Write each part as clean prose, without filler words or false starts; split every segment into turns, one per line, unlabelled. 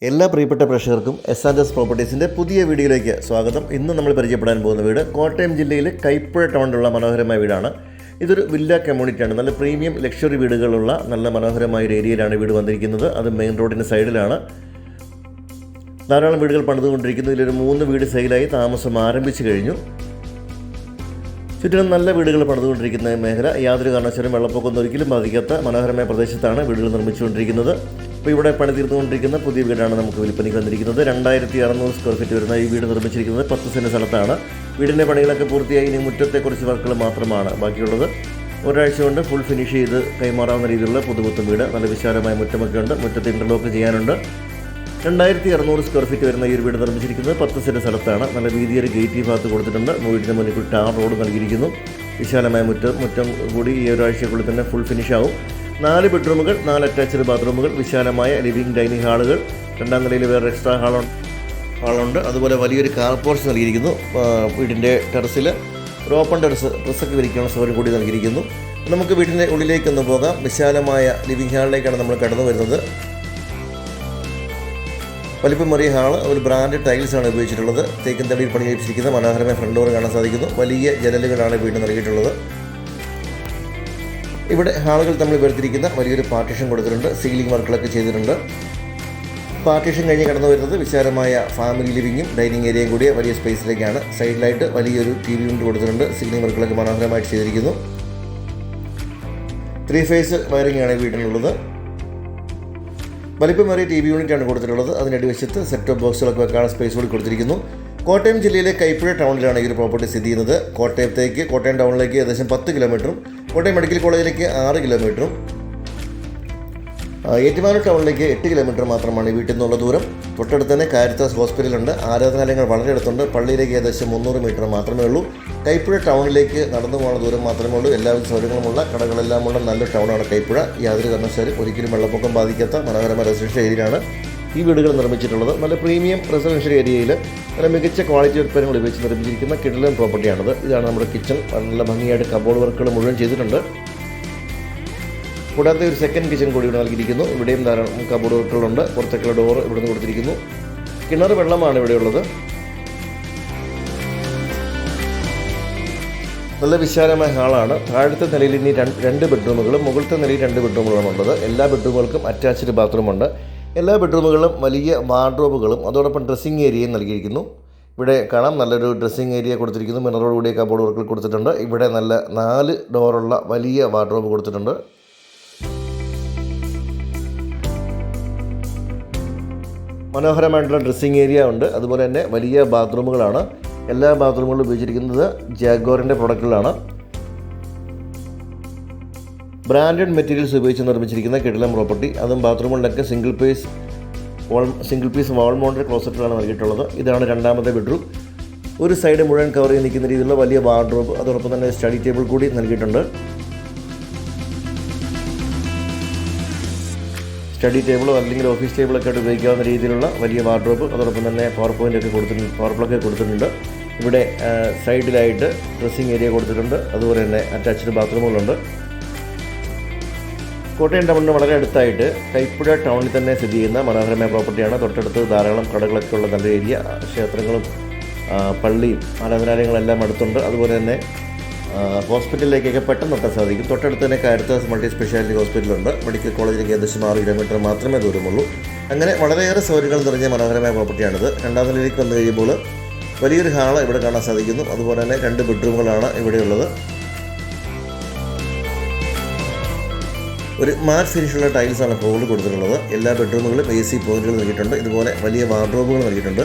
എല്ലാ പ്രിയപ്പെട്ട പ്രേക്ഷകർക്കും എസ് പ്രോപ്പർട്ടീസിൻ്റെ പുതിയ വീഡിയോയിലേക്ക് സ്വാഗതം. ഇന്ന് നമ്മൾ പരിചയപ്പെടാൻ പോകുന്ന വീട് കോട്ടയം ജില്ലയിലെ കൈപ്പുഴ ടൗണിലുള്ള മനോഹരമായ വീടാണ്. ഇതൊരു വില്ല കമ്മ്യൂണിറ്റിയാണ്. നല്ല പ്രീമിയം ലക്ഷറി വീടുകളുള്ള നല്ല മനോഹരമായ ഒരു ഏരിയയിലാണ് വീട് വന്നിരിക്കുന്നത്. അത് മെയിൻ റോഡിന് സൈഡിലാണ്. ധാരാളം വീടുകൾ പണിതുകൊണ്ടിരിക്കുന്നു. ഇതിലൊരു 3 വീട് സെയിലായി താമസം ആരംഭിച്ചു കഴിഞ്ഞു. ചുറ്റിലും നല്ല വീടുകൾ പണിതുകൊണ്ടിരിക്കുന്ന മേഖല. യാതൊരു കാരണവശാലും വെള്ളപ്പൊക്കം ഒരിക്കലും ബാധിക്കാത്ത മനോഹരമായ പ്രദേശത്താണ് വീടുകൾ നിർമ്മിച്ചുകൊണ്ടിരിക്കുന്നത്. ഇപ്പോൾ ഇവിടെ പണി തീർന്നുകൊണ്ടിരിക്കുന്ന പുതിയ വീടാണ് നമുക്ക് വിൽപ്പനയ്ക്ക് വന്നിരിക്കുന്നത്. 2600 സ്ക്വയർ ഫീറ്റ് വരുന്ന ഈ വീട് നിർമ്മിച്ചിരിക്കുന്നത് 10 സെൻറ്റ് സ്ഥലത്താണ്. വീടിൻ്റെ പണികളൊക്കെ പൂർത്തിയായി. ഇനി മുറ്റത്തെ കുറച്ച് വർക്കുകൾ മാത്രമാണ് ബാക്കിയുള്ളത്. ഒരാഴ്ച കൊണ്ട് ഫുൾ ഫിനിഷ് ചെയ്ത് കൈമാറാവുന്ന രീതിയിലുള്ള പുതുപുത്തൻ വീട്. നല്ല വിശാലമായ മുറ്റമൊക്കെ ഉണ്ട്. മുറ്റത്ത് ഇൻ്റർലോക്ക് ചെയ്യാനുണ്ട്. 2600 സ്ക്വയർ ഫീറ്റ് വരുന്ന ഈ ഒരു വീട് നിർമ്മിച്ചിരിക്കുന്നത് 10 സെൻറ്റ് സ്ഥലത്താണ്. നല്ല വീതിയൊരു ഗേറ്റ് ഈ ഭാഗത്ത് കൊടുത്തിട്ടുണ്ട്. വീടിൻ്റെ മുന്നിൽ ടാർ റോഡ് നൽകിയിരിക്കുന്നു. വിശാലമായ മുറ്റം കൂടി ഈ ഒരാഴ്ചക്കുള്ളിൽ തന്നെ ഫുൾ ഫിനിഷ് ആവും. 4 ബെഡ്റൂമുകൾ, 4 അറ്റാച്ച്ഡ് ബാത്റൂമുകൾ, വിശാലമായ ലിവിംഗ് ഡൈനിങ് ഹാളുകൾ, 2ാം നിലയിൽ വേറെ എക്സ്ട്രാ ഹാളുണ്ട്. അതുപോലെ വലിയൊരു കാർ പോർച്ച് നൽകിയിരിക്കുന്നു. വീടിൻ്റെ ടെറസിൽ ഒരു ഓപ്പൺ ഡ്രസ്സൊക്കെ വിരിക്കാനുള്ള സൗകര്യം കൂടി നൽകിയിരിക്കുന്നു. നമുക്ക് വീടിൻ്റെ ഉള്ളിലേക്കൊന്ന് പോകാം. വിശാലമായ ലിവിംഗ് ഹാളിലേക്കാണ് നമ്മൾ കടന്നു വരുന്നത്. വലിപ്പമേറിയ ഹാള്. ഒരു ബ്രാൻഡ് ടൈൽസാണ് ഉപയോഗിച്ചിട്ടുള്ളത്. തേക്കിൻ തടിയിൽ പണി കഴിപ്പിച്ചിരിക്കുന്ന മനോഹരമായ ഫ്രണ്ട് ഡോർ കാണാൻ സാധിക്കുന്നു. വലിയ ജനലുകളാണ് വീടിന് നൽകിയിട്ടുള്ളത്. ഇവിടെ ഹാളുകൾ തമ്മിൽ വേർതിരിക്കുന്ന വലിയൊരു പാർട്ടീഷൻ കൊടുത്തിട്ടുണ്ട്. സീലിംഗ് വർക്കുകളൊക്കെ ചെയ്തിട്ടുണ്ട്. പാർട്ടീഷൻ കഴിഞ്ഞ് കടന്നു വരുന്നത് വിശാലമായ ഫാമിലി ലിവിങ്ങും ഡൈനിങ് ഏരിയയും കൂടിയ വലിയ സ്പേസിലേക്കാണ്. സൈഡിലായിട്ട് വലിയൊരു TV യൂണിറ്റ് കൊടുത്തിട്ടുണ്ട്. സീലിംഗ് വർക്കുകളൊക്കെ മനോഹരമായിട്ട് ചെയ്തിരിക്കുന്നു. 3 ഫേസ് വയറിംഗ് ആണ് വീടിനുള്ളത്. വലിപ്പമേറിയ TV യൂണിറ്റാണ് കൊടുത്തിട്ടുള്ളത്. അതിനടിവശത്ത് സെറ്റ് ടോപ്പ് ബോക്സുകളൊക്കെ വെക്കാനുള്ള സ്പേസ് കൂടി കൊടുത്തിരിക്കുന്നു. കോട്ടയം ജില്ലയിലെ കൈപ്പുഴ ടൗണിലാണ് ഈ ഒരു പ്രോപ്പർട്ടി സ്ഥിതി ചെയ്യുന്നത്. കോട്ടയം ടൗണിലേക്ക് ഏകദേശം 10 കിലോമീറ്ററും കോട്ടയം മെഡിക്കൽ കോളേജിലേക്ക് 6 കിലോമീറ്ററും ഏറ്റുമാനൂർ ടൗണിലേക്ക് 8 കിലോമീറ്റർ മാത്രമാണ് ഈ വീട്ടിൽ നിന്നുള്ള ദൂരം. തൊട്ടടുത്ത് തന്നെ കാരിത്താസ് ഹോസ്പിറ്റലുണ്ട്. ആരാധനാലയങ്ങൾ വളരെ അടുത്തുണ്ട്. പള്ളിയിലേക്ക് ഏകദേശം 300 മീറ്റർ മാത്രമേ ഉള്ളൂ. കൈപ്പുഴ ടൗണിലേക്ക് നടന്നു പോകുന്ന ദൂരം മാത്രമേ ഉള്ളൂ. എല്ലാവിധ സൗകര്യങ്ങളുമുള്ള കടകളെല്ലാമുള്ള നല്ലൊരു ടൗണാണ് കൈപ്പുഴ. യാതൊരു കാരണവശാലും ഒരിക്കലും വെള്ളപ്പൊക്കം ബാധിക്കാത്ത മനോഹരമായ റെസിഡൻഷ്യൽ ഏരിയയാണ് ഈ വീടുകൾ നിർമ്മിച്ചിട്ടുള്ളത്. നല്ല പ്രീമിയം റെസിഡൻഷ്യൽ ഏരിയയിൽ നല്ല മികച്ച ക്വാളിറ്റി ഉൽപ്പന്നങ്ങൾ ഉപയോഗിച്ച് നിർമ്മിച്ചിരിക്കുന്ന കിടിലൻ പ്രോപ്പർട്ടിയാണത്. ഇതാണ് നമ്മുടെ കിച്ചൺ. നല്ല ഭംഗിയായിട്ട് കബോർഡ് വർക്കുകൾ മുഴുവൻ ചെയ്തിട്ടുണ്ട്. കൂടാതെ ഒരു സെക്കൻഡ് കിച്ചൺ കൂടി ഇവിടെ നൽകിയിരിക്കുന്നു. ഇവിടെയും ധാരാളം കബോർഡ് വർക്കുകളുണ്ട്. പുറത്തേക്കുള്ള ഡോർ ഇവിടുന്ന് കൊടുത്തിരിക്കുന്നു. കിണർ വെള്ളമാണ് ഇവിടെയുള്ളത്. നല്ല വിശാലമായ ഹാളാണ്. താഴത്തെ നിലയിൽ ഇനി 2 ബെഡ്റൂമുകളും മുകളിലത്തെ നിലയിൽ 2 ബെഡ്റൂമുകളും ഉള്ളത്. എല്ലാ ബെഡ്റൂമുകൾക്കും അറ്റാച്ച്ഡ് ബാത്റൂമുണ്ട്. എല്ലാ ബെഡ്റൂമുകളിലും വലിയ വാർഡ്രോബുകളും അതോടൊപ്പം ഡ്രസ്സിംഗ് ഏരിയയും നൽകിയിരിക്കുന്നു. ഇവിടെ കാണാം നല്ലൊരു ഡ്രസ്സിംഗ് ഏരിയ കൊടുത്തിരിക്കുന്നു. മിററോട് കൂടിയ കബോർഡ് വർക്കുകൾ കൊടുത്തിട്ടുണ്ട്. ഇവിടെ നല്ല 4 ഡോറുള്ള വലിയ വാർഡ്രോബ് കൊടുത്തിട്ടുണ്ട്. മനോഹരമായിട്ടുള്ള ഡ്രസ്സിംഗ് ഏരിയ ഉണ്ട്. അതുപോലെ തന്നെ വലിയ ബാത്റൂമുകളാണ്. എല്ലാ ബാത്റൂമുകളും ഉപയോഗിച്ചിരിക്കുന്നത് ജാഗ്വാറിൻ്റെ പ്രൊഡക്റ്റുകളാണ്. ബ്രാൻഡഡ് മെറ്റീരിയൽസ് ഉപയോഗിച്ച് നിർമ്മിച്ചിരിക്കുന്ന കിടിലൻ പ്രോപ്പർട്ടി. അതും ബാത്റൂമുകളിലൊക്കെ സിംഗിൾ പീസ് വാൾ മൗണ്ടഡ് ക്ലോസറ്റുകളാണ് നൽകിയിട്ടുള്ളത്. ഇതാണ് 2ാമത്തെ ബെഡ്റൂം. ഒരു സൈഡ് മുഴുവൻ കവർ ചെയ്ത് നിൽക്കുന്ന രീതിയിലുള്ള വലിയ വാർഡ്രോബ്, അതോടൊപ്പം തന്നെ സ്റ്റഡി ടേബിൾ കൂടി നൽകിയിട്ടുണ്ട്. സ്റ്റഡി ടേബിളോ അല്ലെങ്കിൽ ഓഫീസ് ടേബിളൊക്കെ ആയിട്ട് ഉപയോഗിക്കാവുന്ന രീതിയിലുള്ള വലിയ വാർഡ്രോബ്, അതോടൊപ്പം തന്നെ പവർ പ്ലഗ് കൊടുത്തിട്ടുണ്ട്. ഇവിടെ സൈഡിലായിട്ട് ഡ്രസ്സിംഗ് ഏരിയ കൊടുത്തിട്ടുണ്ട്. അതുപോലെ തന്നെ അറ്റാച്ച്ഡ് ബാത്റൂമുകളുണ്ട്. കോട്ടയം ടൗണിന് വളരെ അടുത്തായിട്ട് കൈപ്പുഴ ടൗണിൽ തന്നെ സ്ഥിതി ചെയ്യുന്ന മനോഹരമായ പ്രോപ്പർട്ടിയാണ്. തൊട്ടടുത്ത് ധാരാളം കടകളൊക്കെ ഉള്ള നല്ല ഏരിയ. ക്ഷേത്രങ്ങളും പള്ളിയും ആരാധനാലയങ്ങളെല്ലാം അടുത്തുണ്ട്. അതുപോലെ തന്നെ ഹോസ്പിറ്റലിലേക്കൊക്കെ പെട്ടെന്ന് എത്താൻ സാധിക്കും. തൊട്ടടുത്ത് തന്നെ കാരിത്താസ് മൾട്ടി സ്പെഷ്യാലിറ്റി ഹോസ്പിറ്റലുണ്ട്. മെഡിക്കൽ കോളേജിലേക്ക് ഏകദേശം 6 കിലോമീറ്റർ മാത്രമേ ദൂരമുള്ളൂ. അങ്ങനെ വളരെയേറെ സൗകര്യങ്ങൾ നിറഞ്ഞ മനോഹരമായ പ്രോപ്പർട്ടിയാണിത്. 2ാം നിലയിലേക്ക് വന്നു കഴിയുമ്പോൾ വലിയൊരു ഹാള് ഇവിടെ കാണാൻ സാധിക്കുന്നു. അതുപോലെ തന്നെ 2 ബെഡ്റൂമുകളാണ് ഇവിടെയുള്ളത്. ഒരു മാറ്റ് ഫിനിഷുള്ള ടൈൽസാണ് ഫ്ലോറിൽ കൊടുത്തിട്ടുള്ളത്. എല്ലാ ബെഡ്റൂമുകളിലും AC പോയിന്റുകൾ നൽകിയിട്ടുണ്ട്. ഇതുപോലെ വലിയ വാർഡ്രോബുകൾ നൽകിയിട്ടുണ്ട്.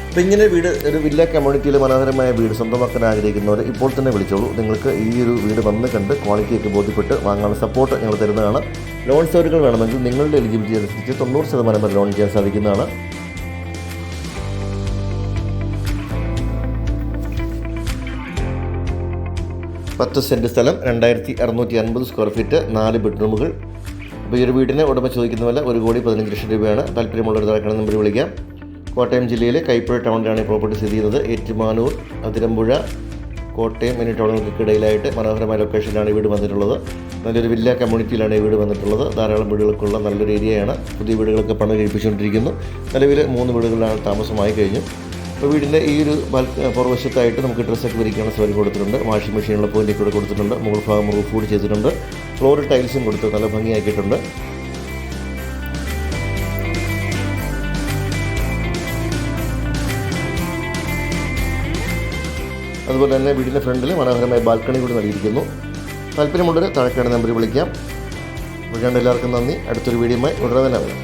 അപ്പോൾ ഇങ്ങനെ ഒരു വില്ല കമ്മ്യൂണിറ്റിയിൽ മനോഹരമായ വീട് സ്വന്തമാക്കാൻ ആഗ്രഹിക്കുന്നവർ ഇപ്പോൾ തന്നെ വിളിച്ചോളൂ. നിങ്ങൾക്ക് ഈ ഒരു വീട് വന്ന് കണ്ട് ക്വാളിറ്റിയൊക്കെ ബോധ്യപ്പെട്ട് വാങ്ങാനുള്ള സപ്പോർട്ട് ഞങ്ങൾ തരുന്നതാണ്. ലോൺ സൗകര്യങ്ങൾ വേണമെങ്കിൽ നിങ്ങളുടെ എലിജിബിലിറ്റി അനുസരിച്ച് 90% വരെ ലോൺ ചെയ്യാൻ സാധിക്കുന്നതാണ്. പത്ത് സെൻറ്റ് സ്ഥലം, 2650 സ്ക്വയർ ഫീറ്റ്, 4 ബെഡ്റൂമുകൾ. അപ്പോൾ ഈ ഒരു വീടിന് ഉടമ ചോദിക്കുന്ന വില 1,15,00,000 രൂപയാണ്. താല്പര്യമുള്ളൊരു താഴെ നമ്പർ വിളിക്കാം. കോട്ടയം ജില്ലയിലെ കൈപ്പുഴ ടൗണിലാണ് ഈ പ്രോപ്പർട്ടി സ്ഥിതി ചെയ്യുന്നത്. ഏറ്റുമാനൂർ, അതിരമ്പുഴ, കോട്ടയം എന്നീ ടൗണുകൾക്കിടയിലായിട്ട് മനോഹരമായ ലൊക്കേഷനിലാണ് ഈ വീട് വന്നിട്ടുള്ളത്. നല്ലൊരു വില്ല കമ്മ്യൂണിറ്റിയിലാണ് ഈ വീട് വന്നിട്ടുള്ളത്. ധാരാളം വീടുകൾക്കുള്ള നല്ലൊരു ഏരിയയാണ്. പുതിയ വീടുകളൊക്കെ പണി കഴിപ്പിച്ചുകൊണ്ടിരിക്കുന്നു. നിലവിൽ 3 വീടുകളിലാണ് താമസമായി കഴിഞ്ഞു. അപ്പോൾ വീടിൻ്റെ ഈ ഒരു പുറവശത്തായിട്ട് നമുക്ക് ഡ്രസ്സൊക്കെ വിരിക്കാനുള്ള സൗകര്യം കൊടുത്തിട്ടുണ്ട്. വാഷിംഗ് മെഷീനുള്ള പോയിൻ്റൊക്കെ കൂടെ കൊടുത്തിട്ടുണ്ട്. മുകൾ ഭാഗം റൂഫ് കൂടി ചെയ്തിട്ടുണ്ട്. ഫ്ലോർ ടൈൽസും കൊടുത്ത് നല്ല ഭംഗിയാക്കിയിട്ടുണ്ട്. അതുപോലെ തന്നെ വീടിൻ്റെ ഫ്രണ്ടിൽ മനോഹരമായ ബാൽക്കണി കൂടി നൽകിയിരിക്കുന്നു. താല്പര്യമുള്ളവർ താഴെ കാണുന്ന നമ്പറിൽ വിളിക്കാം. വിളിക്കാണ്ട് എല്ലാവർക്കും നന്ദി. അടുത്തൊരു വീഡിയോയുമായി ഉടനെ തന്നെ വരാം.